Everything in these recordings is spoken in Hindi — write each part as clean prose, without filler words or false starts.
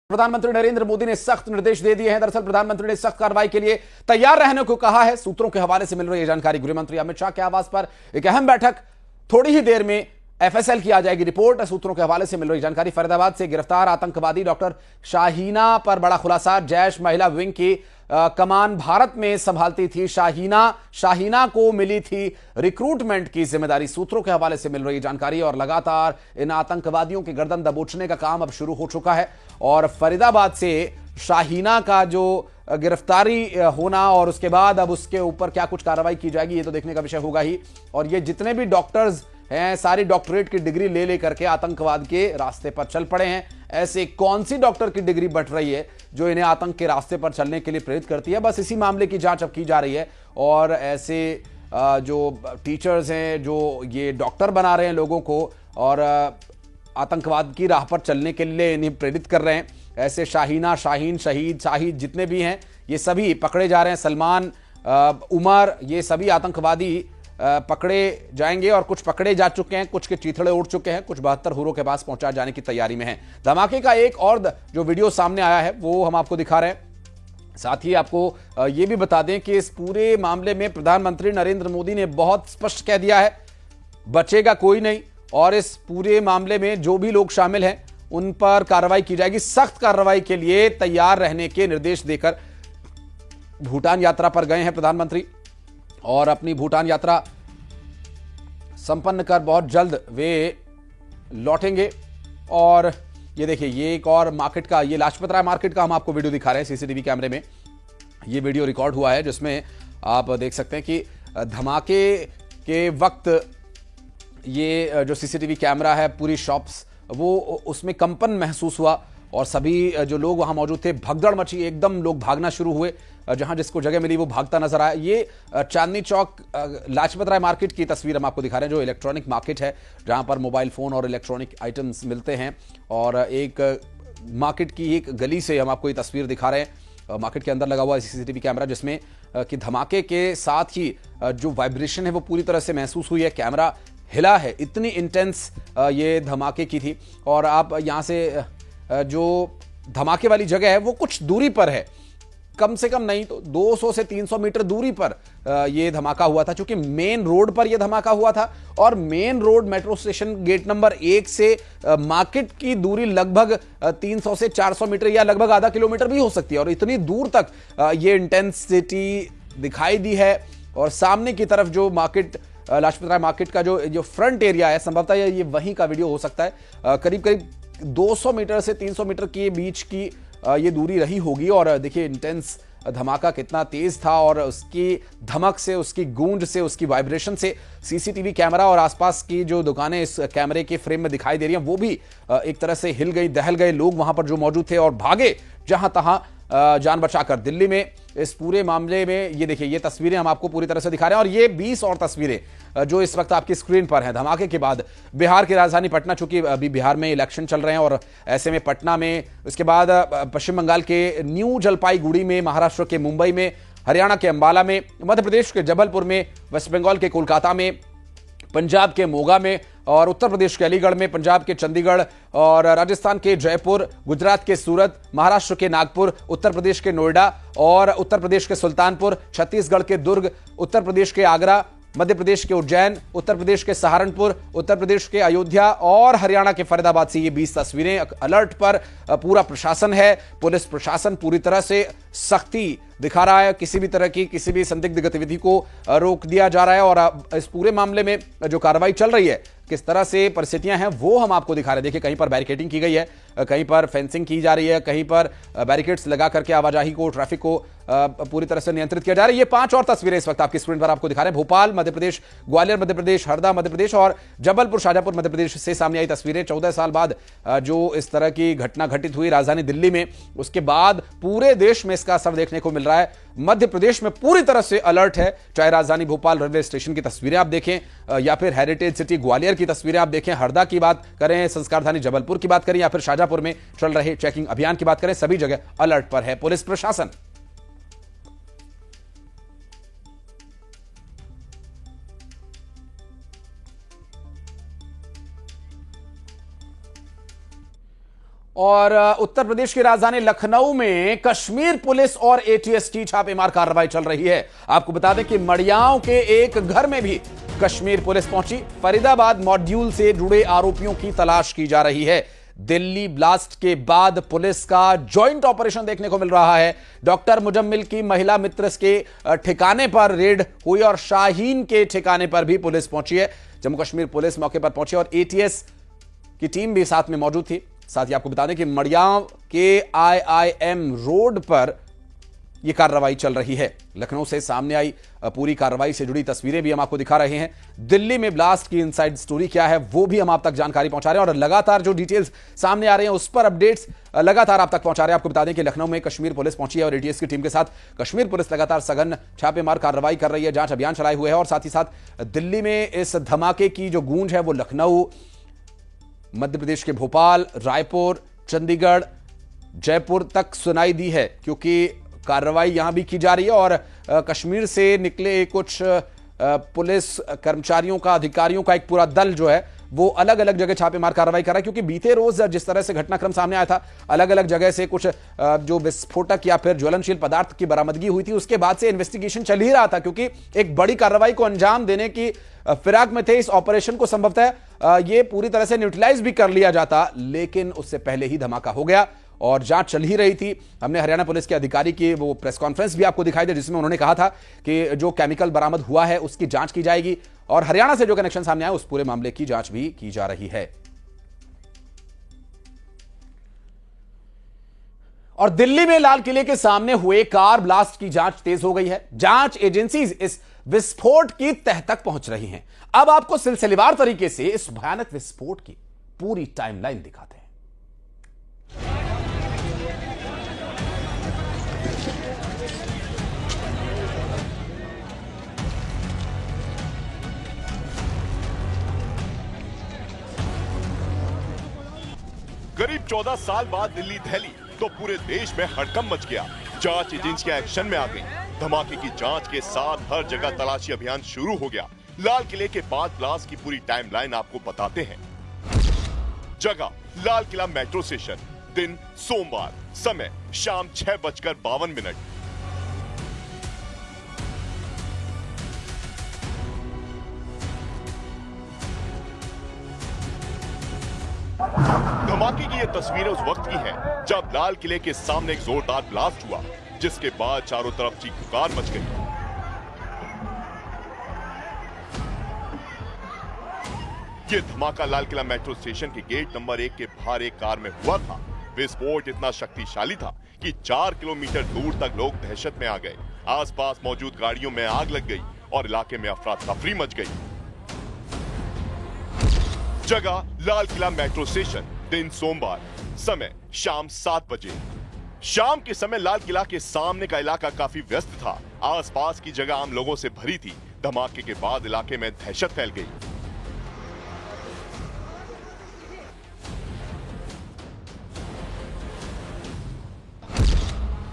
प्रधानमंत्री नरेंद्र मोदी ने सख्त निर्देश दे दिए हैं। दरअसल प्रधानमंत्री ने सख्त कार्रवाई के लिए तैयार रहने को कहा है। सूत्रों के हवाले से मिल रही है जानकारी। गृह मंत्री अमित शाह के आवास पर एक अहम बैठक, थोड़ी ही देर में एफएसएल की आ जाएगी रिपोर्ट। सूत्रों के हवाले से मिल रही जानकारी। फरीदाबाद से गिरफ्तार आतंकवादी डॉक्टर शाहीना पर बड़ा खुलासा। जैश महिला विंग की कमान भारत में संभालती थी शाहीना को मिली थी रिक्रूटमेंट की जिम्मेदारी। सूत्रों के हवाले से मिल रही जानकारी। और लगातार इन आतंकवादियों की गर्दन दबोचने का काम अब शुरू हो चुका है। और फरीदाबाद से शाहीना का जो गिरफ्तारी होना और उसके बाद अब उसके ऊपर क्या कुछ कार्रवाई की जाएगी, ये तो देखने का विषय होगा ही। और ये जितने भी डॉक्टर्स हैं, सारी डॉक्टरेट की डिग्री ले लेकर के आतंकवाद के रास्ते पर चल पड़े हैं। ऐसे कौन सी डॉक्टर की डिग्री बट रही है जो इन्हें आतंक के रास्ते पर चलने के लिए प्रेरित करती है? बस इसी मामले की जांच अब की जा रही है। और ऐसे जो टीचर्स हैं जो ये डॉक्टर बना रहे हैं लोगों को और आतंकवाद की राह पर चलने के लिए इन्हें प्रेरित कर रहे हैं, ऐसे शाहीना, शाहीन, शहीद, शाहिद जितने भी हैं ये सभी पकड़े जा रहे हैं। सलमान, उमर, ये सभी आतंकवादी पकड़े जाएंगे और कुछ पकड़े जा चुके हैं, कुछ के चीथड़े उड़ चुके हैं, कुछ 72 हुरों के पास पहुंचा जाने की तैयारी में हैं। धमाके का एक और जो वीडियो सामने आया है वो हम आपको दिखा रहे हैं। साथ ही आपको ये भी बता दें कि इस पूरे मामले में प्रधानमंत्री नरेंद्र मोदी ने बहुत स्पष्ट कह दिया है, बचेगा कोई नहीं। और इस पूरे मामले में जो भी लोग शामिल हैं उन पर कार्रवाई की जाएगी। सख्त कार्रवाई के लिए तैयार रहने के निर्देश देकर भूटान यात्रा पर गए हैं प्रधानमंत्री। और अपनी भूटान यात्रा संपन्न कर बहुत जल्द वे लौटेंगे। और ये देखिए, ये एक और मार्केट का, ये लाजपत राय मार्केट का हम आपको वीडियो दिखा रहे हैं। सीसीटीवी कैमरे में ये वीडियो रिकॉर्ड हुआ है जिसमें आप देख सकते हैं कि धमाके के वक्त ये जो सीसीटीवी कैमरा है, पूरी शॉप्स, वो उसमें कंपन महसूस हुआ और सभी जो लोग वहां मौजूद थे, भगदड़ मची, एकदम लोग भागना शुरू हुए। जहां जिसको जगह मिली वो भागता नजर आया। ये चांदनी चौक लाजपत राय मार्केट की तस्वीर हम आपको दिखा रहे हैं, जो इलेक्ट्रॉनिक मार्केट है जहां पर मोबाइल फोन और इलेक्ट्रॉनिक आइटम्स मिलते हैं। और एक मार्केट की एक गली से हम आपको ये तस्वीर दिखा रहे हैं। मार्केट के अंदर लगा हुआ सीसीटीवी कैमरा जिसमें कि धमाके के साथ ही जो वाइब्रेशन है वो पूरी तरह से महसूस हुई है। कैमरा हिला है, इतनी इंटेंस ये धमाके की थी। और आप यहां से जो धमाके वाली जगह है वो कुछ दूरी पर है, कम से कम नहीं तो 200 से 300 मीटर दूरी पर ये धमाका हुआ था, क्योंकि मेन रोड पर यह धमाका हुआ था। और main road metro station gate number 1 से मार्केट की दूरी लगभग 300 से 400 मीटर या लगभग आधा किलोमीटर भी हो सकती है। और इतनी दूर तक ये इंटेंसिटी दिखाई दी है। और सामने की तरफ जो मार्केट, लाजपत राय मार्केट का जो फ्रंट एरिया है, संभवतः ये वहीं का वीडियो हो सकता है। करीब करीब 200 मीटर से 300 मीटर के बीच की ये दूरी रही होगी। और देखिए इंटेंस धमाका कितना तेज था और उसकी धमक से, उसकी गूंज से, उसकी वाइब्रेशन से सीसीटीवी कैमरा और आसपास की जो दुकानें इस कैमरे के फ्रेम में दिखाई दे रही हैं वो भी एक तरह से हिल गई, दहल गए। लोग वहां पर जो मौजूद थे और भागे जहां तहां जान बचाकर। दिल्ली में इस पूरे मामले में ये देखिए, ये तस्वीरें हम आपको पूरी तरह से दिखा रहे हैं। और ये 20 और तस्वीरें जो इस वक्त आपकी स्क्रीन पर हैं धमाके के बाद बिहार की राजधानी पटना, चूंकि अभी बिहार में इलेक्शन चल रहे हैं और ऐसे में पटना में, उसके बाद पश्चिम बंगाल के न्यू जलपाईगुड़ी में, महाराष्ट्र के मुंबई में, हरियाणा के अंबाला में, मध्य प्रदेश के जबलपुर में, वेस्ट बंगाल के कोलकाता में, पंजाब के मोगा में, और उत्तर प्रदेश के अलीगढ़ में, पंजाब के चंडीगढ़, और राजस्थान के जयपुर, गुजरात के सूरत, महाराष्ट्र के नागपुर, उत्तर प्रदेश के नोएडा और उत्तर प्रदेश के सुल्तानपुर, छत्तीसगढ़ के दुर्ग, उत्तर प्रदेश के आगरा, मध्य प्रदेश के उज्जैन, उत्तर प्रदेश के सहारनपुर, उत्तर प्रदेश के अयोध्या और हरियाणा के फरीदाबाद से ये 20 तस्वीरें। अलर्ट पर पूरा प्रशासन है। पुलिस प्रशासन पूरी तरह से सख्ती दिखा रहा है। किसी भी तरह की, किसी भी संदिग्ध गतिविधि को रोक दिया जा रहा है। और इस पूरे मामले में जो कार्रवाई चल रही है, किस तरह से परिस्थितियां हैं वो हम आपको दिखा रहे हैं। देखिए, कहीं पर बैरिकेडिंग की गई है, कहीं पर फेंसिंग की जा रही है, कहीं पर बैरिकेड्स लगा करके आवाजाही को, ट्रैफिक को पूरी तरह से नियंत्रित किया जा रहा है। ये 5 और तस्वीरें इस वक्त आपकी स्क्रीन पर आपको दिखा रहे हैं। भोपाल मध्य प्रदेश, ग्वालियर मध्य प्रदेश, हरदा मध्य प्रदेश और जबलपुर शाजापुर मध्य प्रदेश से सामने आई तस्वीरें। 14 साल बाद जो इस तरह की घटना घटित हुई राजधानी दिल्ली में, उसके बाद पूरे देश में इसका असर देखने को मिल रहा है। मध्य प्रदेश में पूरी तरह से अलर्ट है। चाहे राजधानी भोपाल रेलवे स्टेशन की तस्वीरें आप देखें या फिर हेरिटेज सिटी ग्वालियर की तस्वीरें आप देखें, हरदा की बात करें, संस्कारधानी जबलपुर की बात करें या फिर शाजापुर में चल रहे चेकिंग अभियान की बात करें, सभी जगह अलर्ट पर है पुलिस प्रशासन। और उत्तर प्रदेश की राजधानी लखनऊ में कश्मीर पुलिस और एटीएस की छापेमार कार्रवाई चल रही है। आपको बता दें कि मडियाओं के एक घर में भी कश्मीर पुलिस पहुंची। फरीदाबाद मॉड्यूल से जुड़े आरोपियों की तलाश की जा रही है। दिल्ली ब्लास्ट के बाद पुलिस का जॉइंट ऑपरेशन देखने को मिल रहा है। डॉक्टर मुजम्मिल की महिला मित्र के ठिकाने पर रेड हुई और शाहीन के ठिकाने पर भी पुलिस पहुंची है। जम्मू कश्मीर पुलिस मौके पर पहुंची और एटीएस की टीम भी साथ में मौजूद थी। साथ ही आपको बता दें कि मडियां के आईआईएम रोड पर यह कार्रवाई चल रही है। लखनऊ से सामने आई पूरी कार्रवाई से जुड़ी तस्वीरें भी हम आपको दिखा रहे हैं। दिल्ली में ब्लास्ट की इनसाइड स्टोरी क्या है वो भी हम आप तक जानकारी पहुंचा रहे हैं और लगातार जो डिटेल्स सामने आ रहे हैं उस पर अपडेट्स लगातार आप तक पहुंचा रहे हैं। आपको बता दें कि लखनऊ में कश्मीर पुलिस पहुंची है और एटीएस की टीम के साथ कश्मीर पुलिस लगातार सघन छापेमार कार्रवाई कर रही है, जांच अभियान चलाए हुए है। और साथ ही साथ दिल्ली में इस धमाके की जो गूंज है वो लखनऊ, मध्य प्रदेश के भोपाल, रायपुर, चंडीगढ़, जयपुर तक सुनाई दी है, क्योंकि कार्रवाई यहां भी की जा रही है और कश्मीर से निकले कुछ पुलिस कर्मचारियों का, अधिकारियों का एक पूरा दल जो है वो अलग अलग जगह छापेमार कार्रवाई कर रहा है। क्योंकि बीते रोज जिस तरह से घटनाक्रम सामने आया था, अलग अलग जगह से कुछ जो विस्फोटक या फिर ज्वलनशील पदार्थ की बरामदगी हुई थी, उसके बाद से इन्वेस्टिगेशन चल ही रहा था, क्योंकि एक बड़ी कार्रवाई को अंजाम देने की फिराक में थे। इस ऑपरेशन को संभवतः ये पूरी तरह से न्यूट्रलाइज भी कर लिया जाता, लेकिन उससे पहले ही धमाका हो गया और जांच चल ही रही थी। हमने हरियाणा पुलिस के अधिकारी की वो प्रेस कॉन्फ्रेंस भी आपको दिखाई दी, जिसमें उन्होंने कहा था कि जो केमिकल बरामद हुआ है उसकी जांच की जाएगी और हरियाणा से जो कनेक्शन सामने आया उस पूरे मामले की जांच भी की जा रही है। और दिल्ली में लाल किले के सामने हुए कार ब्लास्ट की जांच तेज हो गई है। जांच एजेंसीज इस विस्फोट की तह तक पहुंच रही हैं। अब आपको सिलसिलेवार तरीके से इस भयानक विस्फोट की पूरी टाइमलाइन दिखाते हैं। करीब 14 साल बाद दिल्ली दहली तो पूरे देश में हड़कंप मच गया। जांच एजेंसियां एक्शन में आ गई। धमाके की जांच के साथ हर जगह तलाशी अभियान शुरू हो गया। लाल किले के बाद ब्लास्ट की पूरी टाइमलाइन आपको बताते हैं। जगह लाल किला मेट्रो स्टेशन, दिन सोमवार, समय शाम 6:52। धमाके की ये तस्वीरें उस वक्त की हैं जब लाल किले के सामने एक जोरदार ब्लास्ट हुआ, जिसके बाद चारों तरफ चीख पुकार मच गई। ये धमाका लाल किला मेट्रो स्टेशन के गेट नंबर 1 के बाहर एक कार में हुआ था। विस्फोट इतना शक्तिशाली था कि 4 किलोमीटर दूर तक लोग दहशत में आ गए। आसपास मौजूद गाड़ियों में आग लग गई और इलाके में अफरा तफरी मच गई। जगह लाल किला मेट्रो स्टेशन, दिन सोमवार, समय शाम 7 बजे। शाम के समय लाल किला के सामने का इलाका काफी व्यस्त था। आसपास की जगह आम लोगों से भरी थी। धमाके के बाद इलाके में दहशत फैल गई।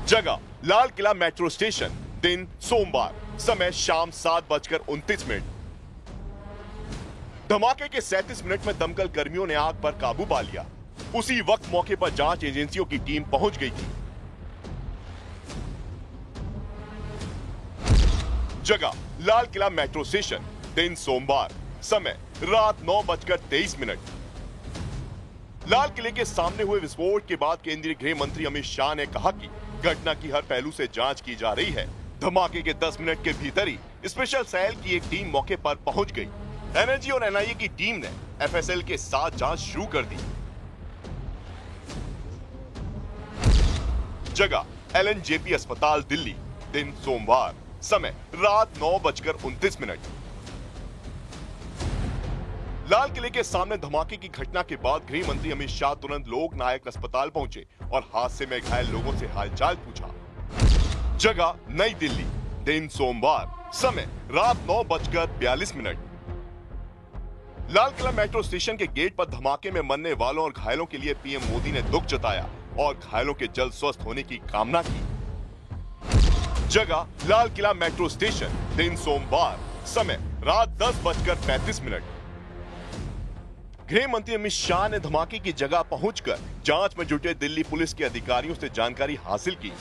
जगह लाल किला मेट्रो स्टेशन, दिन सोमवार, समय शाम 7:29। धमाके के 37 मिनट में दमकल कर्मियों ने आग पर काबू पा लिया। उसी वक्त मौके पर जांच एजेंसियों की टीम पहुंच गई थी। जगह लाल किला मेट्रो स्टेशन, दिन सोमवार, समय रात 9:23। लाल किले के सामने हुए विस्फोट के बाद केंद्रीय गृह मंत्री अमित शाह ने कहा कि घटना की हर पहलू से जांच की जा रही है। धमाके के 10 मिनट के भीतर ही स्पेशल सेल की एक टीम मौके पर पहुंच गई। एनआईजी और एनआईए की टीम ने एफएसएल के साथ जांच शुरू कर दी। जगह एलएनजेपी अस्पताल दिल्ली, दिन सोमवार, समय रात 9:29। लाल किले के सामने धमाके की घटना के बाद गृह मंत्री अमित शाह तुरंत लोक नायक अस्पताल पहुंचे और हादसे में घायल लोगों से हालचाल पूछा। जगह नई दिल्ली, दिन सोमवार, समय रात 9:42। लाल किला मेट्रो स्टेशन के गेट पर धमाके में मरने वालों और घायलों के लिए पीएम मोदी ने दुख जताया और घायलों के जल्द स्वस्थ होने की कामना की। जगह लाल किला मेट्रो स्टेशन, दिन सोमवार, समय रात 10:35। गृह मंत्री अमित शाह ने धमाके की जगह पहुंचकर जांच में जुटे दिल्ली पुलिस के अधिकारियों से जानकारी हासिल की।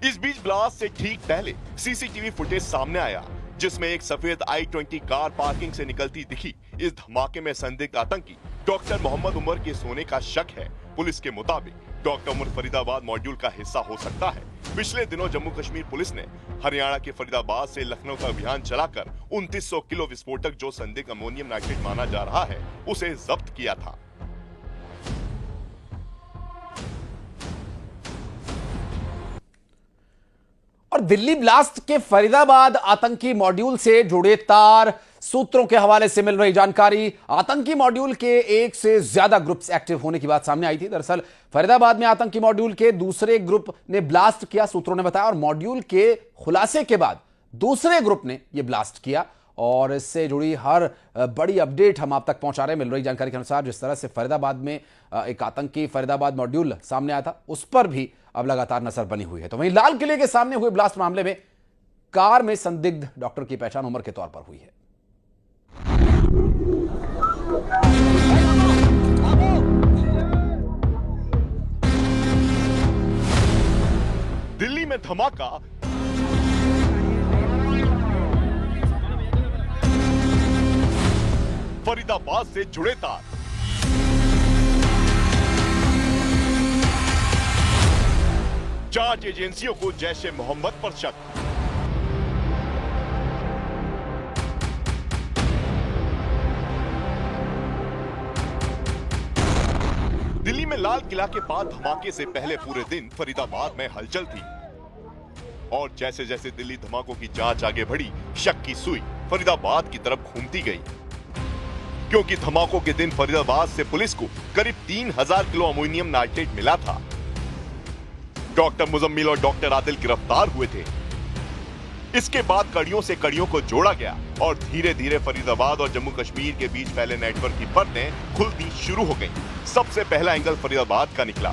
इस बीच ब्लास्ट से ठीक पहले सीसीटीवी फुटेज सामने आया, जिसमें एक सफेद i-20 कार पार्किंग से निकलती दिखी। इस धमाके में संदिग्ध आतंकी डॉक्टर मोहम्मद उमर के सोने का शक है। पुलिस के मुताबिक डॉक्टर उमर फरीदाबाद मॉड्यूल का हिस्सा हो सकता है। पिछले दिनों जम्मू कश्मीर पुलिस ने हरियाणा के फरीदाबाद से लखनऊ का अभियान चलाकर 2900 किलो विस्फोटक जो संदिग्ध अमोनियम नाइट्रेट माना जा रहा है, उसे जब्त किया था। और दिल्ली ब्लास्ट के फरीदाबाद आतंकी मॉड्यूल से जुड़े तार, सूत्रों के हवाले से मिल रही जानकारी, आतंकी मॉड्यूल के एक से ज्यादा ग्रुप्स एक्टिव होने की बात सामने आई थी। दरअसल फरीदाबाद में आतंकी मॉड्यूल के दूसरे ग्रुप ने ब्लास्ट किया, सूत्रों ने बताया, और मॉड्यूल के खुलासे के बाद दूसरे ग्रुप ने यह ब्लास्ट किया। और इससे जुड़ी हर बड़ी अपडेट हम आप तक पहुंचा रहे हैं। मिल रही जानकारी के अनुसार जिस तरह से फरीदाबाद में एक आतंकी फरीदाबाद मॉड्यूल सामने आया था, उस पर भी अब लगातार नजर बनी हुई है। तो वहीं लाल किले के सामने हुए ब्लास्ट मामले में कार में संदिग्ध डॉक्टर की पहचान उमर के तौर पर हुई है। दिल्ली में धमाका, फरीदाबाद से जुड़े तार। जांच एजेंसियों को जैश-ए मोहम्मद पर शक। दिल्ली में लाल किला के बाद धमाके से पहले पूरे दिन फरीदाबाद में हलचल थी। और जैसे जैसे दिल्ली धमाकों की जांच आगे बढ़ी, शक की सुई फरीदाबाद की तरफ घूमती गई, क्योंकि धमाकों के दिन फरीदाबाद से पुलिस को करीब 3000 किलो अमोनियम नाइट्रेट मिला था। डॉक्टर मुजम्मिल और डॉक्टर आदिल गिरफ्तार हुए थे। इसके बाद कड़ियों से कड़ियों को जोड़ा गया और धीरे धीरे फरीदाबाद और जम्मू कश्मीर के बीच फैले नेटवर्क की परतें खुलती शुरू हो गईं। सबसे पहला एंगल फरीदाबाद का निकला,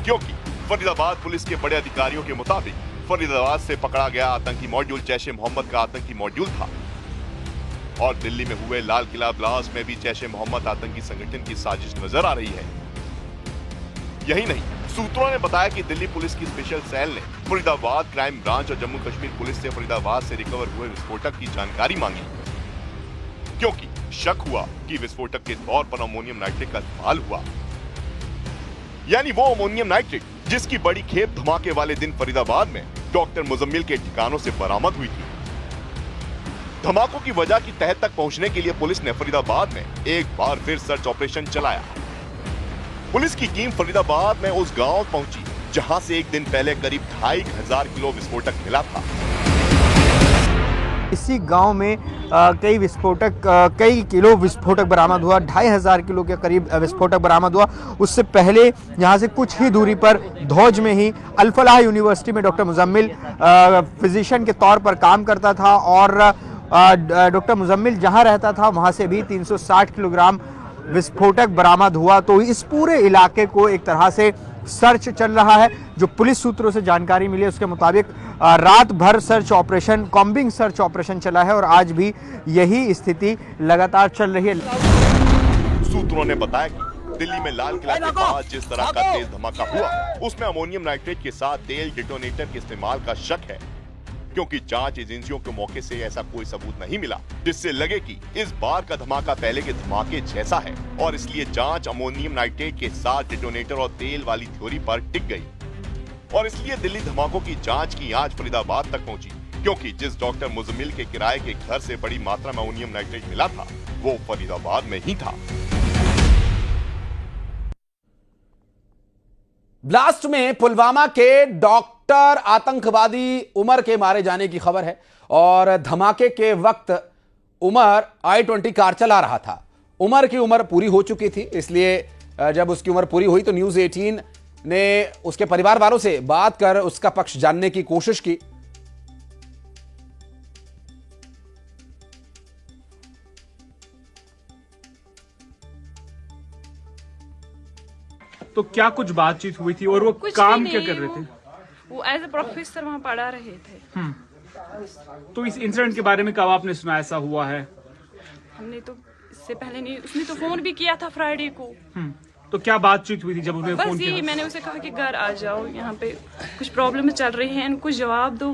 क्योंकि फरीदाबाद पुलिस के बड़े अधिकारियों के मुताबिक फरीदाबाद से पकड़ा गया आतंकी मॉड्यूल जैश-ए मोहम्मद का आतंकी मॉड्यूल था। और दिल्ली में हुए लाल किला ब्लास्ट में भी जैश-ए मोहम्मद आतंकी संगठन की साजिश नजर आ रही है। यही नहीं, सूत्रों ने बताया कि दिल्ली पुलिस की स्पेशल सेल ने फरीदाबाद क्राइम ब्रांच और जम्मू कश्मीर पुलिस से फरीदाबाद से रिकवर हुए विस्फोटक की जानकारी मांगी, क्योंकि शक हुआ कि विस्फोटक के तौर पर अमोनियम नाइट्रेट का इस्तेमाल हुआ। यानी वो अमोनियम नाइट्रेट जिसकी बड़ी खेप धमाके वाले दिन फरीदाबाद में डॉक्टर मुजम्मिल के ठिकानों से बरामद हुई थी। धमाकों की वजह की तह तक पहुंचने के लिए पुलिस ने फरीदाबाद में एक बार फिर सर्च ऑपरेशन चलाया। पुलिस की टीम फरीदाबाद में उस गांव पहुंची जहां से एक दिन पहले करीब 2500 किलो विस्फोटक मिला था। इसी गांव में कई किलो विस्फोटक बरामद हुआ। 2500 किलो के करीब विस्फोटक बरामद हुआ। उससे पहले यहाँ से कुछ ही दूरी पर धौज में ही अल-फलाह यूनिवर्सिटी में डॉक्टर मुजम्मिल फिजिशियन के तौर पर काम करता था और डॉक्टर मुजम्मिल जहाँ रहता था वहाँ से भी 360 किलोग्राम विस्फोटक बरामद हुआ। तो इस पूरे इलाके को एक तरह से सर्च चल रहा है। जो पुलिस सूत्रों से जानकारी मिली है उसके मुताबिक रात भर search operation, combing search operation चला है और आज भी यही स्थिति लगातार चल रही है। सूत्रों ने बताया कि दिल्ली में लाल किला के पास जिस तरह का तेज धमाका हुआ, उसमें अमोनियम नाइट्रेट के साथ तेल डिटोनेटर के इस्तेमाल का शक है, क्योंकि जांच एजेंसियों के मौके से ऐसा कोई सबूत नहीं मिला जिससे लगे कि इस बार का धमाका पहले के धमाके जैसा है। और इसलिए जांच अमोनियम नाइट्रेट के साथ डिटोनेटर और तेल वाली थ्योरी पर टिक गई। और इसलिए दिल्ली धमाकों की जांच की आंच फरीदाबाद तक पहुंची, क्योंकि जिस डॉक्टर मुजम्मिल के किराए के घर से बड़ी मात्रा में अमोनियम नाइट्रेट मिला था वो फरीदाबाद में ही था। ब्लास्ट में पुलवामा के डॉक्टर आतंकवादी उमर के मारे जाने की खबर है और धमाके के वक्त उमर i-20 कार चला रहा था। उमर की उम्र पूरी हो चुकी थी, इसलिए जब उसकी उम्र पूरी हुई तो न्यूज़ 18 ने उसके परिवार वालों से बात कर उसका पक्ष जानने की कोशिश की। तो क्या कुछ बातचीत हुई थी और वो काम क्या कर रहे थे? वो एज ए प्रोफेसर वहाँ पढ़ा रहे थे। तो इस इंसिडेंट के बारे में कब आपने सुना ऐसा हुआ है? हमने तो उससे पहले नहीं। उसने तो फोन भी किया था फ्राइडे को। तो क्या बातचीत हुई थी जब उन्होंने फोन बस किया? यही, मैंने उसे कहा कि घर आ जाओ, यहाँ पे कुछ प्रॉब्लम चल रही है, इनको जवाब दो,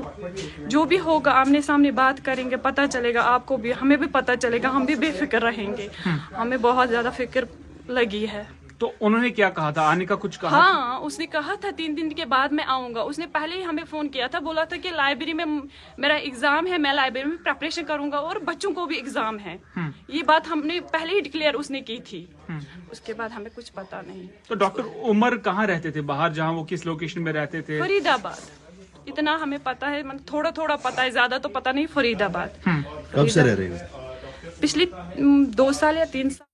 जो भी होगा आमने सामने बात करेंगे, पता चलेगा आपको भी, हमें भी पता चलेगा, हम भी बेफिक्र रहेंगे। हमें बहुत ज्यादा फिक्र लगी है। तो उन्होंने क्या कहा था, आने का कुछ कहा? हाँ, उसने कहा था 3 दिन के बाद मैं आऊंगा। उसने पहले ही हमें फोन किया था, बोला था कि लाइब्रेरी में मेरा एग्जाम है, मैं लाइब्रेरी में प्रिपरेशन करूंगा और बच्चों को भी एग्जाम है। ये बात हमने पहले ही डिक्लेयर उसने की थी। उसके बाद हमें कुछ पता नहीं। तो डॉक्टर उमर कहाँ रहते थे बाहर, जहाँ वो किस लोकेशन में रहते थे? फरीदाबाद। इतना हमें पता है, मतलब थोड़ा थोड़ा पता है, ज्यादा तो पता नहीं। फरीदाबाद। कब से रह रहे हो? पिछले 2 साल या 3 साल।